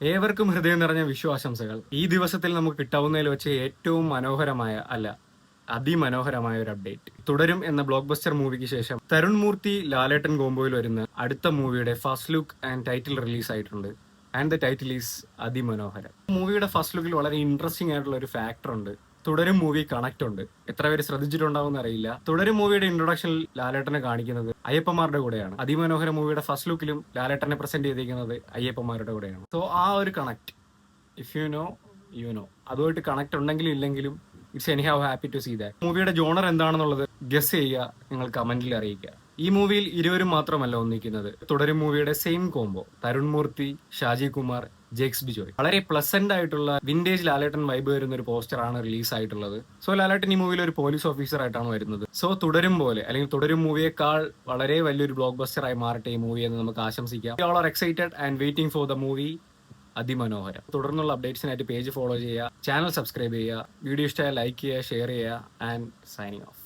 ഏവർക്കും ഹൃദയം നിറഞ്ഞ വിശ്വാസംസകൾ. ഈ ദിവസത്തിൽ നമുക്ക് കിട്ടാവുന്നതിൽ വെച്ച് ഏറ്റവും മനോഹരമായ അതിമനോഹരമായ ഒരു അപ്ഡേറ്റ്. തുടരും എന്ന ബ്ലോക്ക് ബസ്റ്റർ മൂവിക്ക് ശേഷം തരുൺ മൂർത്തി ലാലേട്ടൻ കോംബോയിൽ വരുന്ന അടുത്ത മൂവിയുടെ first look and title release ആയിട്ടുണ്ട്. ആൻഡ് ദ ടൈറ്റിൽ ഈസ് അതിമനോഹരം. മൂവിയുടെ ഫസ്റ്റ് ലുക്കിൽ വളരെ ഇൻട്രസ്റ്റിംഗ് ആയിട്ടുള്ള ഒരു ഫാക്ടർ ഉണ്ട്. തുടരും മൂവി കണക്ട് ഉണ്ട്. എത്ര പേര് ശ്രദ്ധിച്ചിട്ടുണ്ടാവും അറിയില്ല. തുടരും മൂവിയുടെ ഇൻട്രൊഡക്ഷനിൽ ലാലേട്ടനെ കാണിക്കുന്നത് അയ്യപ്പന്മാരുടെ കൂടെയാണ്. അതിമനോഹര മൂവിയുടെ ഫസ്റ്റ് ലുക്കിലും ലാലേട്ടനെ പ്രസന്റ് ചെയ്തിരിക്കുന്നത് അയ്യപ്പന്മാരുടെ കൂടെയാണ്. സോ ആ ഒരു connect, if you know you know, അതുമായിട്ട് കണക്ട് ഉണ്ടെങ്കിലും ഇല്ലെങ്കിലും it's anyhow happy to see that. മൂവിയുടെ ജോണർ എന്താണെന്നുള്ളത് ഗസ് ചെയ്യുക, നിങ്ങൾ കമന്റിൽ അറിയിക്കുക. ഈ മൂവിയിൽ ഇരുവരും മാത്രമല്ല ഒന്നിക്കുന്നത്. തുടരും മൂവിയുടെ സെയിം കോംബോ തരുൺ മൂർത്തി, ഷാജി കുമാർ, ജേക്സ് ബിജോയ്. വളരെ പ്ലസന്റ് ആയിട്ടുള്ള വിന്റേജ് ലാലേട്ടൻ വൈബ് വരുന്ന ഒരു പോസ്റ്ററാണ് റിലീസ് ആയിട്ടുള്ളത്. സോ ലാലേട്ടൻ ഈ മൂവിയിൽ ഒരു പോലീസ് ഓഫീസർ ആയിട്ടാണ് വരുന്നത്. സോ തുടരും പോലെ അല്ലെങ്കിൽ തുടരും മൂവിയേക്കാൾ വളരെ വലിയൊരു ബ്ലോക്ക് ബസ്റ്റർ ആയി മാറട്ടെ ഈ മൂവി എന്ന് നമുക്ക് ആശംസിക്കാം. All are excited and waiting for the movie അതിമനോഹരം. തുടർന്നുള്ള അപ്ഡേറ്റ്സിനായിട്ട് പേജ് ഫോളോ ചെയ്യുക, ചാനൽ സബ്സ്ക്രൈബ് ചെയ്യുക, വീഡിയോ ഇഷ്ടമായ ലൈക്ക് ചെയ്യുക, ഷെയർ ചെയ്യുക. And signing of.